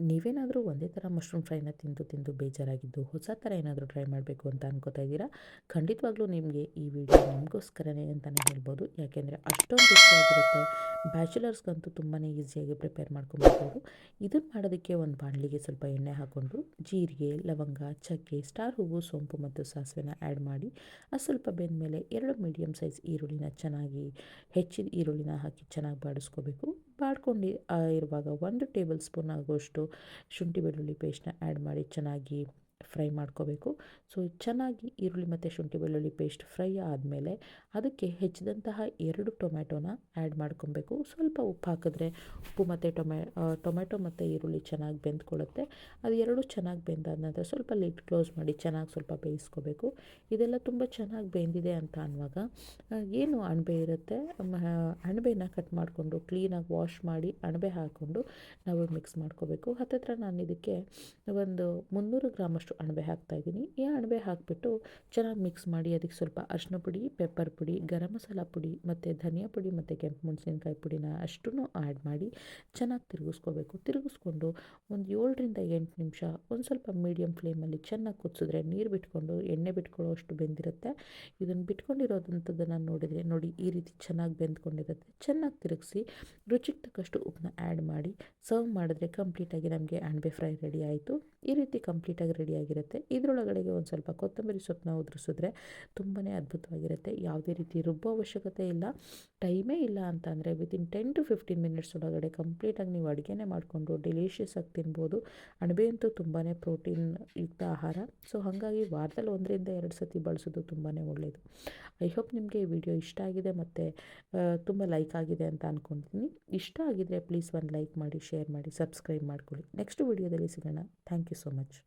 ನೀವೇನಾದರೂ ಒಂದೇ ಥರ ಮಶ್ರೂಮ್ ಫ್ರೈನ ತಿಂದು ತಿಂದು ಬೇಜಾರಾಗಿದ್ದು ಹೊಸ ಥರ ಏನಾದರೂ ಟ್ರೈ ಮಾಡಬೇಕು ಅಂತ ಅನ್ಕೋತಾ ಇದ್ದೀರಾ? ಖಂಡಿತವಾಗ್ಲೂ ನಿಮಗೆ ಈ ವಿಡಿಯೋ ನಿಮಗೋಸ್ಕರನೇ ಅಂತಲೇ ಹೇಳ್ಬೋದು. ಯಾಕೆಂದರೆ ಅಷ್ಟೊಂದು ರುಚಿಯಾಗಿರುತ್ತೆ. ಬ್ಯಾಚುಲರ್ಸ್ಗಂತೂ ತುಂಬಾ ಈಸಿಯಾಗಿ ಪ್ರಿಪೇರ್ ಮಾಡ್ಕೊಂಬಿಡ್ಬೋದು. ಇದನ್ನು ಮಾಡೋದಕ್ಕೆ ಒಂದು ಬಾಣಲಿಗೆ ಸ್ವಲ್ಪ ಎಣ್ಣೆ ಹಾಕ್ಕೊಂಡು ಜೀರಿಗೆ, ಲವಂಗ, ಚಕ್ಕೆ, ಸ್ಟಾರ್ ಹೂವು, ಸೋಂಪು ಮತ್ತು ಸಾಸಿವೆನ ಆ್ಯಡ್ ಮಾಡಿ ಅದು ಸ್ವಲ್ಪ ಬೆಂದಮೇಲೆ 2 ಮೀಡಿಯಮ್ ಸೈಜ್ ಈರುಳ್ಳಿನ ಚೆನ್ನಾಗಿ ಹೆಚ್ಚಿದ ಈರುಳ್ಳಿನ ಹಾಕಿ ಚೆನ್ನಾಗಿ ಬಾಡಿಸ್ಕೋಬೇಕು. ಬಾಡ್ಕೊಂಡು ಇರುವಾಗ 1 ಟೇಬಲ್ ಸ್ಪೂನ್ ಆಗುವಷ್ಟು ಶುಂಠಿ ಬೆಳ್ಳುಳ್ಳಿ ಪೇಸ್ಟ್ನ ಆ್ಯಡ್ ಮಾಡಿ ಚೆನ್ನಾಗಿ ಫ್ರೈ ಮಾಡ್ಕೋಬೇಕು. ಸೊ ಚೆನ್ನಾಗಿ ಈರುಳ್ಳಿ ಮತ್ತು ಶುಂಠಿ ಬೆಳ್ಳುಳ್ಳಿ ಪೇಸ್ಟ್ ಫ್ರೈ ಆದಮೇಲೆ ಅದಕ್ಕೆ ಹೆಚ್ಚಿದಂತಹ 2 ಟೊಮ್ಯಾಟೋನ ಆ್ಯಡ್ ಮಾಡ್ಕೊಬೇಕು. ಸ್ವಲ್ಪ ಉಪ್ಪು ಹಾಕಿದ್ರೆ ಉಪ್ಪು ಮತ್ತು ಟೊಮ್ಯಾಟೊ ಮತ್ತು ಈರುಳ್ಳಿ ಚೆನ್ನಾಗಿ ಬೆಂದ್ಕೊಳ್ಳುತ್ತೆ. ಅದು ಎರಡೂ ಚೆನ್ನಾಗಿ ಬೆಂದಾದ ನಂತರ ಸ್ವಲ್ಪ ಲಿಡ್ ಕ್ಲೋಸ್ ಮಾಡಿ ಚೆನ್ನಾಗಿ ಸ್ವಲ್ಪ ಬೇಯಿಸ್ಕೋಬೇಕು. ಇದೆಲ್ಲ ತುಂಬ ಚೆನ್ನಾಗಿ ಬೆಂದಿದೆ ಅಂತ ಅನ್ನುವಾಗ ಏನು ಅಣಬೆ ಇರುತ್ತೆ, ಅಣಬೆನ ಕಟ್ ಮಾಡಿಕೊಂಡು ಕ್ಲೀನಾಗಿ ವಾಶ್ ಮಾಡಿ ಅಣಬೆ ಹಾಕ್ಕೊಂಡು ನಾವು ಮಿಕ್ಸ್ ಮಾಡ್ಕೋಬೇಕು. ಹತ್ತತ್ರ ನಾನು ಇದಕ್ಕೆ ಒಂದು 300 ಗ್ರಾಮಷ್ಟು ಅಣಬೆ ಹಾಕ್ತಾಯಿದ್ದೀನಿ. ಈ ಅಣಬೆ ಹಾಕಿಬಿಟ್ಟು ಚೆನ್ನಾಗಿ ಮಿಕ್ಸ್ ಮಾಡಿ ಅದಕ್ಕೆ ಸ್ವಲ್ಪ ಅರಿಶಿನ ಪುಡಿ, ಪೆಪ್ಪರ್ ಪುಡಿ, ಗರಂ ಮಸಾಲ ಪುಡಿ ಮತ್ತು ಧನಿಯಾ ಪುಡಿ ಮತ್ತು ಕೆಂಪು ಮೆಣಸಿನ್ಕಾಯಿ ಪುಡಿನ ಅಷ್ಟನ್ನು ಆ್ಯಡ್ ಮಾಡಿ ಚೆನ್ನಾಗಿ ತಿರುಗಿಸ್ಕೋಬೇಕು. ತಿರುಗಿಸ್ಕೊಂಡು ಒಂದು 7ರಿಂದ 8 ನಿಮಿಷ ಒಂದು ಸ್ವಲ್ಪ ಮೀಡಿಯಮ್ ಫ್ಲೇಮಲ್ಲಿ ಚೆನ್ನಾಗಿ ಕುದಿಸಿದ್ರೆ ನೀರು ಬಿಟ್ಕೊಂಡು ಎಣ್ಣೆ ಬಿಟ್ಕೊಳ್ಳೋ ಅಷ್ಟು ಬೆಂದಿರುತ್ತೆ. ಇದನ್ನು ಬಿಟ್ಕೊಂಡಿರೋದಂಥದ್ದನ್ನು ನೋಡಿದರೆ ನೋಡಿ ಈ ರೀತಿ ಚೆನ್ನಾಗಿ ಬೆಂದ್ಕೊಂಡಿರುತ್ತೆ. ಚೆನ್ನಾಗಿ ತಿರುಗಿಸಿ ರುಚಿಗೆ ತಕ್ಕಷ್ಟು ಉಪ್ಪನ್ನ ಆ್ಯಡ್ ಮಾಡಿ ಸರ್ವ್ ಮಾಡಿದ್ರೆ ಕಂಪ್ಲೀಟಾಗಿ ನಮಗೆ ಅಣಬೆ ಫ್ರೈ ರೆಡಿ ಆಯಿತು. ಈ ರೀತಿ ಕಂಪ್ಲೀಟಾಗಿ ರೆಡಿಯಾಗಿರುತ್ತೆ. ಇದರೊಳಗಡೆಗೆ ಒಂದು ಸ್ವಲ್ಪ ಕೊತ್ತಂಬರಿ ಸೊಪ್ಪನ್ನ ಉದುರಿಸಿದ್ರೆ ತುಂಬಾ ಅದ್ಭುತವಾಗಿರುತ್ತೆ. ಯಾವುದೇ ರೀತಿ ರುಬ್ಬೋ ಅವಶ್ಯಕತೆ ಇಲ್ಲ. ಟೈಮೇ ಇಲ್ಲ ಅಂತ ಅಂದರೆ ವಿತಿನ್ 10 to 15 ಮಿನಿಟ್ಸ್ ಒಳಗಡೆ ಕಂಪ್ಲೀಟಾಗಿ ನೀವು ಅಡುಗೆನೇ ಮಾಡಿಕೊಂಡು ಡೆಲಿಷಿಯಸ್ ಆಗಿ ತಿನ್ಬೋದು. ಅಣಬೆ ಅಂತೂ ತುಂಬಾ ಪ್ರೋಟೀನ್ ಯುಕ್ತ ಆಹಾರ. ಸೊ ಹಾಗಾಗಿ ವಾರದಲ್ಲಿ 1ರಿಂದ 2 ಸತಿ ಬಳಸೋದು ತುಂಬಾ ಒಳ್ಳೆಯದು. ಐ ಹೋಪ್ ನಿಮಗೆ ಈ ವಿಡಿಯೋ ಇಷ್ಟ ಆಗಿದೆ ಮತ್ತು ತುಂಬ ಲೈಕ್ ಆಗಿದೆ ಅಂತ ಅಂದ್ಕೊತೀನಿ. ಇಷ್ಟ ಆಗಿದರೆ ಪ್ಲೀಸ್ ಒಂದು ಲೈಕ್ ಮಾಡಿ, ಶೇರ್ ಮಾಡಿ, ಸಬ್ಸ್ಕ್ರೈಬ್ ಮಾಡ್ಕೊಳ್ಳಿ. ನೆಕ್ಸ್ಟ್ ವಿಡಿಯೋದಲ್ಲಿ ಸಿಗೋಣ. Thank you so much.